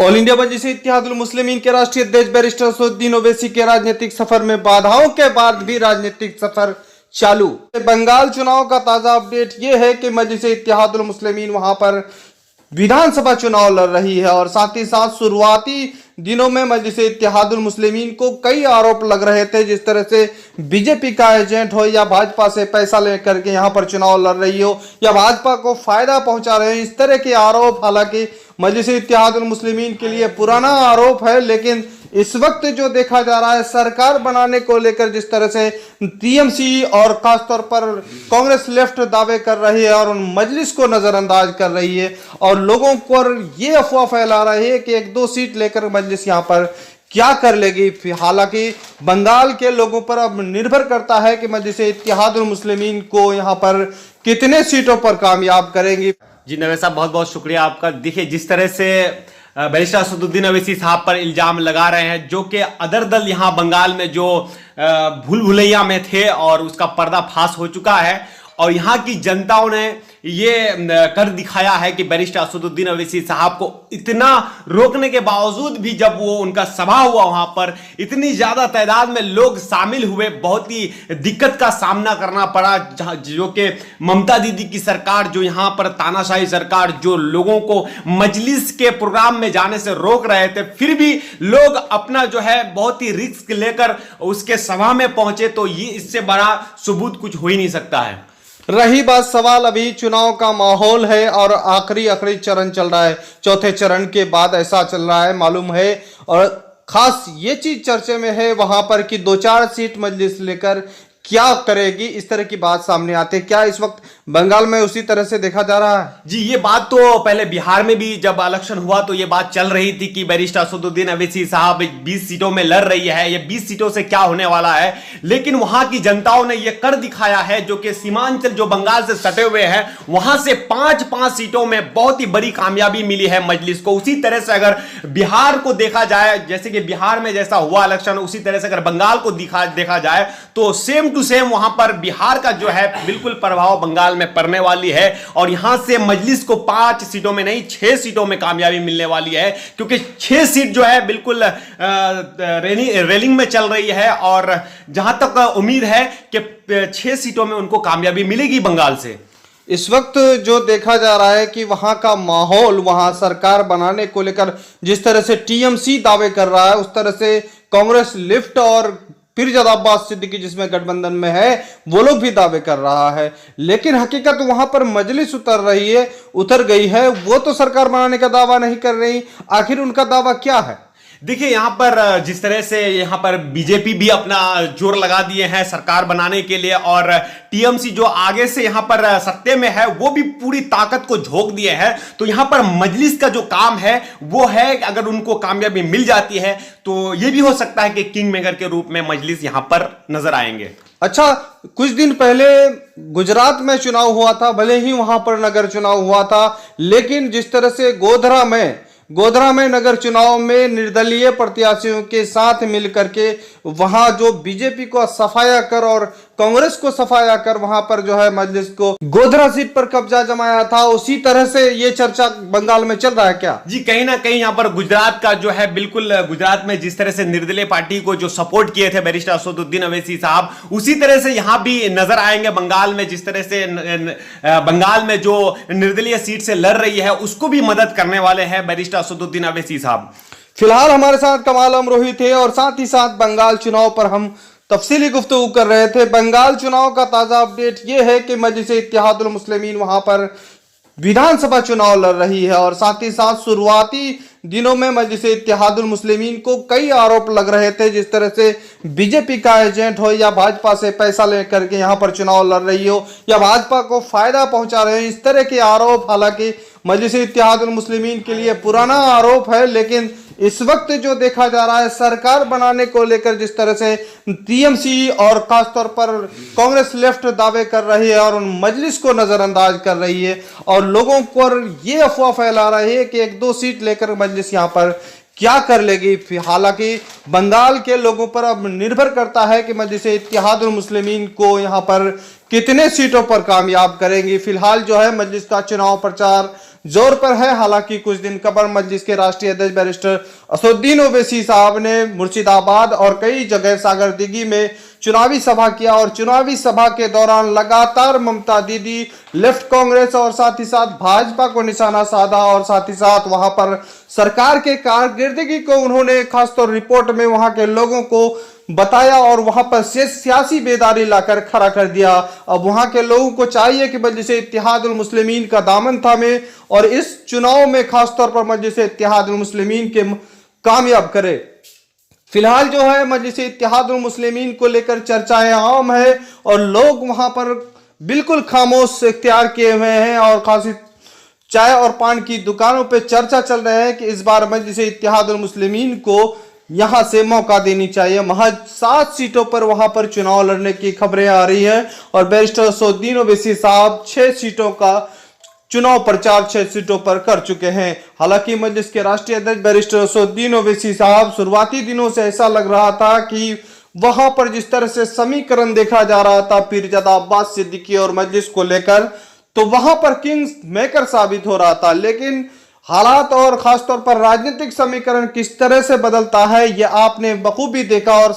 All India मजलिस इत्तेहादुल मुस्लिमीन के राष्ट्रीय अध्यक्ष बैरिस्टर असदुद्दीन ओवैसी के राजनीतिक सफर में बाधाओं के बाद भी राजनीतिक सफर चालू। बंगाल चुनाव का ताजा अपडेट ये है कि मजलिस इत्तेहादुल मुस्लिमीन वहां पर विधानसभा चुनाव लड़ रही है और साथ ही साथ शुरुआती दिनों में मजलिस इत्तेहादुल मुस्लिमीन को कई आरोप लग रहे थे, जिस तरह से बीजेपी का एजेंट हो या भाजपा से पैसा लेकर के यहां पर चुनाव लड़ रही हो या भाजपा को फायदा पहुंचा रहे हो, इस तरह के आरोप हालांकि मजलिस इत्तेहादुल मुस्लिमीन के लिए पुराना आरोप है। लेकिन इस वक्त जो देखा जा रहा है सरकार बनाने को लेकर जिस तरह से टीएमसी और खासतौर पर कांग्रेस लेफ्ट दावे कर रही है और उन मजलिस को नजरअंदाज कर रही है और लोगों पर ये अफवाह फैला रही है कि 1-2 सीट लेकर मजलिस यहां पर क्या कर लेगी। हालांकि बंगाल के लोगों पर अब निर्भर करता है कि मजलिस इत्तेहादुल मुस्लिमीन को यहां पर कितने सीटों पर कामयाब करेंगी। जी नवेद साहब, बहुत बहुत शुक्रिया आपका। देखिए, जिस तरह से बैरिस्टर असदुद्दीन ओवैसी साहब पर इल्जाम लगा रहे हैं, जो कि अदर दल यहां बंगाल में जो भूल भुलैया में थे और उसका पर्दाफाश हो चुका है और यहां की जनताओं ने ये कर दिखाया है कि बैरिस्टर असदुद्दीन ओवैसी साहब को इतना रोकने के बावजूद भी जब वो उनका सभा हुआ वहां पर इतनी ज्यादा तादाद में लोग शामिल हुए, बहुत ही दिक्कत का सामना करना पड़ा। जो कि ममता दीदी की सरकार, जो यहां पर तानाशाही सरकार, जो लोगों को मजलिस के प्रोग्राम में जाने से रोक रहे थे, फिर भी लोग अपना जो है बहुत ही रिस्क लेकर उसके सभा में पहुंचे, तो ये इससे बड़ा सबूत कुछ हो ही नहीं सकता है। रही बात सवाल, अभी चुनाव का माहौल है और आखिरी चरण चल रहा है, चौथे चरण के बाद ऐसा चल रहा है मालूम है। और खास ये चीज चर्चे में है वहां पर कि 2-4 सीट मजलिस लेकर क्या करेगी, इस तरह की बात सामने आती है। क्या इस वक्त बंगाल में उसी तरह से देखा जा रहा है? जी, ये बात तो पहले बिहार में भी जब इलेक्शन हुआ तो ये बात चल रही थी कि बैरिस्टर असदुद्दीन ओवैसी साहब 20 सीटों में लड़ रही है, ये 20 सीटों से क्या होने वाला है। लेकिन वहां की जनताओं ने ये कर दिखाया है, जो कि सीमांचल जो बंगाल से सटे हुए हैं वहां से 5-5 सीटों में बहुत ही बड़ी कामयाबी मिली है मजलिस को। उसी तरह से अगर बिहार को देखा जाए, जैसे कि बिहार में जैसा हुआ इलेक्शन, उसी तरह से अगर बंगाल को देखा जाए तो सेम टू सेम वहां पर बिहार का जो है बिल्कुल प्रभाव बंगाल में पड़ने वाली है और यहां से मजलिस को 5 सीटों में नहीं 6 सीटों में कामयाबी मिलने वाली है, क्योंकि 6 सीट जो है बिल्कुल रेलिंग में चल रही है और जहां तक उम्मीद है कि 6 सीटों में उनको कामयाबी मिलेगी बंगाल से। इस वक्त जो देखा जा रहा है कि वहां का माहौल, वहां सरकार बनाने को लेकर जिस तरह से टीएमसी दावे कर रहा है, उस तरह से कांग्रेस लेफ्ट और फिरजाद अब्बास सिद्दीकी जिसमें गठबंधन में है वो लोग भी दावे कर रहा है। लेकिन हकीकत वहां पर मजलिस उतर गई है, वो तो सरकार बनाने का दावा नहीं कर रही। आखिर उनका दावा क्या है? देखिए, यहां पर जिस तरह से यहां पर बीजेपी भी अपना जोर लगा दिए हैं सरकार बनाने के लिए और टीएमसी जो आगे से यहां पर सत्ते में है वो भी पूरी ताकत को झोंक दिए हैं। तो यहां पर मजलिस का जो काम है वो है, अगर उनको कामयाबी मिल जाती है तो यह भी हो सकता है कि किंग मेकर के रूप में मजलिस यहां पर नजर आएंगे। अच्छा, कुछ दिन पहले गुजरात में चुनाव हुआ था, भले ही वहां पर नगर चुनाव हुआ था, लेकिन जिस तरह से गोधरा में नगर चुनाव में निर्दलीय प्रत्याशियों के साथ मिलकर के वहां जो बीजेपी को सफाया कर और कांग्रेस को सफाया कर वहां पर जो है मजलिस को गोधरा सीट पर कब्जा जमाया था, उसी तरह से ये चर्चा बंगाल में चल रहा है क्या? जी, कहीं ना कहीं यहां पर गुजरात का जो है बिल्कुल गुजरात में जिस तरह से निर्दलीय पार्टी को जो सपोर्ट किए थे बैरिस्टर असदुद्दीन ओवैसी साहब, उसी तरह से यहां भी नजर आएंगे बंगाल में। जिस तरह से बंगाल में जो निर्दलीय सीट से लड़ रही है उसको भी मदद करने वाले हैं बैरिस्टर असदुद्दीन ओवैसी साहब। फिलहाल हमारे साथ कमाल अमरोही थे और साथ ही साथ बंगाल चुनाव पर हम तफसीली गुफ्तगू कर रहे थे। बंगाल चुनाव का ताजा अपडेट यह है कि मजलिस इत्तेहादुल मुस्लिमीन वहां पर विधानसभा चुनाव लड़ रही है और साथ ही साथ शुरुआती दिनों में मजलिस इत्तेहादुल मुस्लिमीन को कई आरोप लग रहे थे, जिस तरह से बीजेपी का एजेंट हो या भाजपा से पैसा लेकर के यहां पर चुनाव लड़ रही हो या भाजपा को फायदा पहुंचा रहे हो, इस तरह के आरोप हालांकि मजलिस इत्तेहादुल मुस्लिमीन के लिए पुराना आरोप है। लेकिन इस वक्त जो देखा जा रहा है सरकार बनाने को लेकर जिस तरह से टीएमसी और खासतौर पर कांग्रेस लेफ्ट दावे कर रही है और उन मजलिस को नजरअंदाज कर रही है और लोगों पर ये अफवाह फैला रही है कि 1-2 सीट लेकर मजलिस यहां पर क्या कर लेगी। हालांकि बंगाल के लोगों पर अब निर्भर करता है कि मजलिस इत्तेहादुल मुस्लिमीन को यहां पर कितने सीटों पर कामयाब करेंगी। फिलहाल जो है मजलिस का चुनाव प्रचार जोर पर है। हालांकि कुछ दिन कबल मजलिस के राष्ट्रीय अध्यक्ष बैरिस्टर असदुद्दीन ओवैसी साहब ने मुर्शिदाबाद और कई जगह सागरदिघी में चुनावी सभा किया और चुनावी सभा के दौरान लगातार ममता दीदी, लेफ्ट कांग्रेस और साथ ही साथ भाजपा को निशाना साधा और साथ ही साथ वहां पर सरकार के कारकर्दगी को उन्होंने खासतौर रिपोर्ट में वहां के लोगों को बताया और वहां पर सियासी बेदारी लाकर खड़ा कर दिया। अब वहां के लोगों को चाहिए कि मजलिस इत्तेहादुल मुस्लिमीन का दामन थामे और इस चुनाव में खासतौर पर मजलिस इत्तेहादुल मुस्लिमीन के कामयाब करे। फिलहाल जो है मजलिस इत्तेहादुल मुस्लिमीन को लेकर चर्चाएं आम है और लोग वहां पर बिल्कुल खामोश इख्तियार किए हुए हैं और खासी चाय और पान की दुकानों पे चर्चा चल रहा है कि इस बार मजलिस इत्तेहादुल मुस्लिमीन को यहां से मौका देनी चाहिए। महज 7 सीटों पर वहां पर चुनाव लड़ने की खबरें आ रही है और बैरिस्टर असदुद्दीन ओवैसी साहब 6 सीटों का चुनाव प्रचार 6 सीटों पर कर चुके हैं। हालांकि मजलिस के राष्ट्रीय अध्यक्ष बैरिस्टर असदुद्दीन ओवैसी साहब शुरुआती दिनों से ऐसा लग रहा था कि वहां पर जिस तरह से समीकरण देखा जा रहा था पीरजादा अब्बास सिद्दीकी और मजलिस को लेकर, तो वहां पर किंग्स मेकर साबित हो रहा था। लेकिन हालात और खासतौर पर राजनीतिक समीकरण किस तरह से बदलता है यह आपने बखूबी देखा और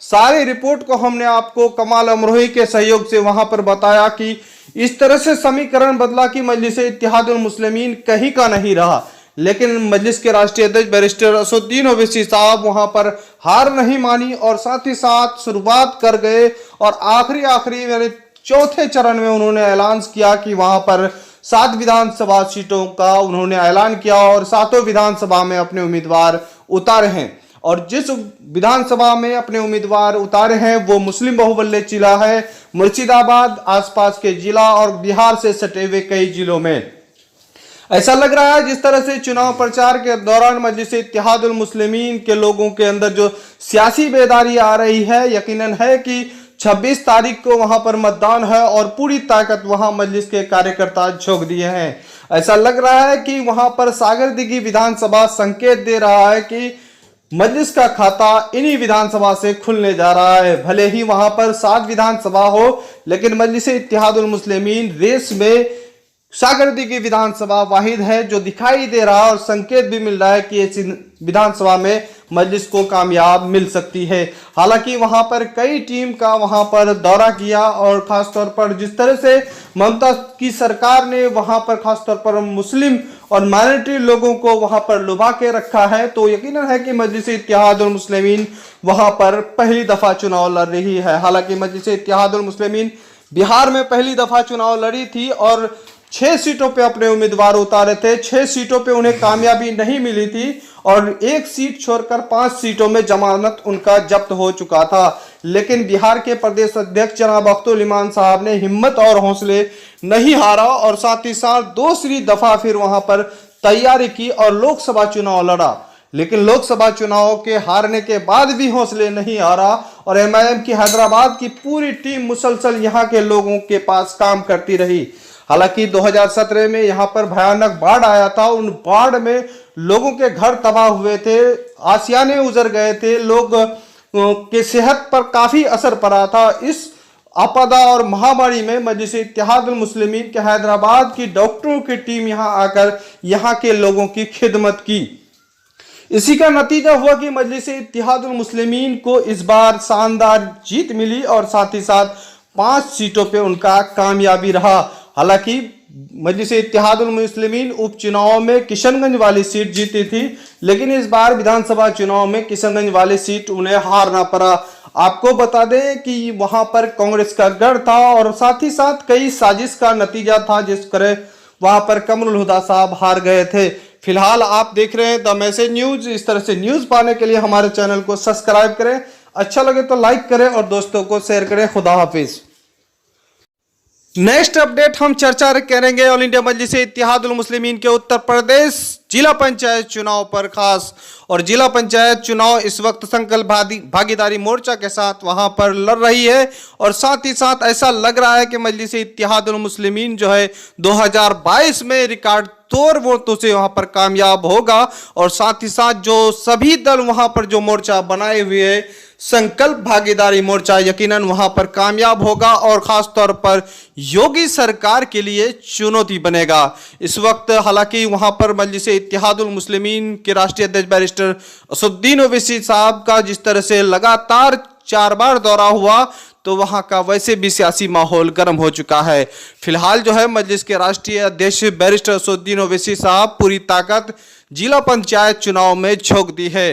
सारी रिपोर्ट को हमने आपको कमाल अमरोही के सहयोग से वहां पर बताया कि इस तरह से समीकरण बदला कि मजलिस इत्तेहादुल मुस्लिमीन कहीं का नहीं रहा। लेकिन मजलिस के राष्ट्रीय अध्यक्ष बैरिस्टर असदुद्दीन ओवैसी साहब वहां पर हार नहीं मानी और साथ ही साथ शुरुआत कर गए और आखिरी यानी चौथे चरण में उन्होंने ऐलान किया कि वहां पर 7 विधानसभा सीटों का उन्होंने ऐलान किया और 7 विधानसभा में अपने उम्मीदवार उतारे हैं और जिस विधानसभा में अपने उम्मीदवार उतारे हैं वो मुस्लिम बहुबल्ले जिला है, मुर्शिदाबाद, आसपास के जिला और बिहार से सटे हुए कई जिलों में। ऐसा लग रहा है जिस तरह से चुनाव प्रचार के दौरान मजलिस इत्तेहादुल मुस्लिमीन के लोगों के अंदर जो सियासी बेदारी आ रही है, यकीनन है कि 26 तारीख को वहां पर मतदान है और पूरी ताकत वहां मजलिस के कार्यकर्ता झोंक दिए हैं। ऐसा लग रहा है कि वहां पर सागरदिघी विधानसभा संकेत दे रहा है कि मजलिस का खाता इन्हीं विधानसभा से खुलने जा रहा है। भले ही वहां पर 7 विधानसभा हो, लेकिन मजलिस इत्तेहादुल मुस्लिमीन रेस में सागरदिघी विधानसभा वाहिद है जो दिखाई दे रहा है और संकेत भी मिल रहा है कि इस विधानसभा में मजलिस को कामयाब मिल सकती है। हालांकि वहां पर कई टीम का वहां पर दौरा किया और खासतौर पर जिस तरह से ममता की सरकार ने वहां पर खासतौर पर मुस्लिम और माइनॉरिटी लोगों को वहां पर लुभा के रखा है, तो यकीनन है कि मजलिस इत्तेहादुल मुस्लिमीन वहां पर पहली दफा चुनाव लड़ रही है। हालांकि मजलिस इत्तेहादुल मुस्लिमीन बिहार में पहली दफा चुनाव लड़ी थी और 6 सीटों पे अपने उम्मीदवार उतारे थे। 6 सीटों पे उन्हें कामयाबी नहीं मिली थी और 1 सीट छोड़कर 5 सीटों में जमानत उनका जब्त हो चुका था। लेकिन बिहार के प्रदेश अध्यक्ष जनाब अख्तुल इमान साहब ने हिम्मत और हौसले नहीं हारा और साथ ही साथ दूसरी दफा फिर वहां पर तैयारी की और लोकसभा चुनाव लड़ा। लेकिन लोकसभा चुनाव के हारने के बाद भी हौसले नहीं हारा और एमआईएम की हैदराबाद की पूरी टीम मुसलसल यहाँ के लोगों के पास काम करती रही। हालांकि 2017 में यहाँ पर भयानक बाढ़ आया था, उन बाढ़ में लोगों के घर तबाह हुए थे, आशियाने उजड़ गए थे, लोग के सेहत पर काफी असर पड़ा था। इस आपदा और महामारी में मजलिस इत्तेहादुल मुस्लिमीन के हैदराबाद की डॉक्टरों की टीम यहाँ आकर यहाँ के लोगों की खिदमत की। इसी का नतीजा हुआ कि मजलिस इत्तेहादुल मुस्लिमीन को इस बार शानदार जीत मिली और साथ ही साथ 5 सीटों पे उनका कामयाबी रहा। हालांकि मजलिस इत्तेहादुल मुस्लिमीन उपचुनाव में किशनगंज वाली सीट जीती थी, लेकिन इस बार विधानसभा चुनाव में किशनगंज वाली सीट उन्हें हारना पड़ा। आपको बता दें कि वहां पर कांग्रेस का गढ़ था और साथ ही साथ कई साजिश का नतीजा था, जिस तरह वहां पर कमरुल हुदा साहब हार गए थे। फिलहाल आप देख रहे हैं द मैसेज न्यूज। इस तरह से न्यूज पाने के लिए हमारे चैनल को सब्सक्राइब करें, अच्छा लगे तो लाइक करें और दोस्तों को शेयर करें। खुदा हाफिज। नेक्स्ट अपडेट हम चर्चा करेंगे ऑल इंडिया मजलिस इत्तेहादुल मुस्लिमीन के उत्तर प्रदेश जिला पंचायत चुनाव पर खास। और जिला पंचायत चुनाव इस वक्त संकल्प भागीदारी मोर्चा के साथ वहां पर लड़ रही है और साथ ही साथ ऐसा लग रहा है कि मजलिस इत्तेहादुल मुस्लिमीन जो है 2022 में रिकॉर्ड तोड़ वोटों से वहां पर कामयाब होगा। और साथ ही साथ जो सभी दल वहां पर जो मोर्चा बनाए हुए हैं, संकल्प भागीदारी मोर्चा यकीनन वहां पर कामयाब होगा और खास तौर पर योगी सरकार के लिए चुनौती बनेगा। इस वक्त हालांकि वहां पर मजलिस इत्तेहादुल मुस्लिमीन के राष्ट्रीय अध्यक्ष बैरिस्टर असदुद्दीन ओवैसी साहब का जिस तरह से लगातार 4 बार दौरा हुआ तो वहां का वैसे भी सियासी माहौल गर्म हो चुका है। फिलहाल जो है मजलिस के राष्ट्रीय अध्यक्ष बैरिस्टर असदुद्दीन ओवैसी साहब पूरी ताकत जिला पंचायत चुनाव में झोंक दी है।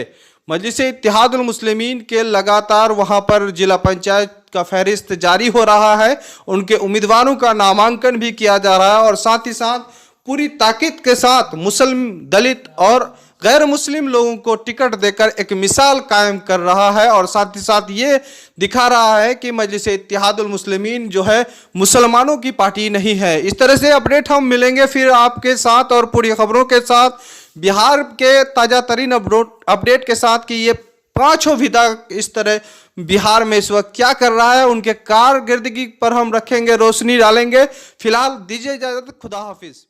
मजलिस इत्तेहादुल मुस्लिमीन के लगातार वहां पर जिला पंचायत का फहरिस्त जारी हो रहा है, उनके उम्मीदवारों का नामांकन भी किया जा रहा है और साथ ही साथ पूरी ताकत के साथ मुस्लिम, दलित और गैर मुस्लिम लोगों को टिकट देकर एक मिसाल कायम कर रहा है और साथ ही साथ ये दिखा रहा है कि मजलिस इत्तेहादुल मुस्लिमीन जो है मुसलमानों की पार्टी नहीं है। इस तरह से अपडेट हम मिलेंगे फिर आपके साथ और पूरी खबरों के साथ, बिहार के ताज़ा तरीन अपडेट के साथ कि ये 5 विधायक इस तरह बिहार में इस वक्त क्या कर रहा है, उनके कारकर्दगी पर हम रखेंगे, रोशनी डालेंगे। फिलहाल दीजिए इजाजत, खुदा हाफिज।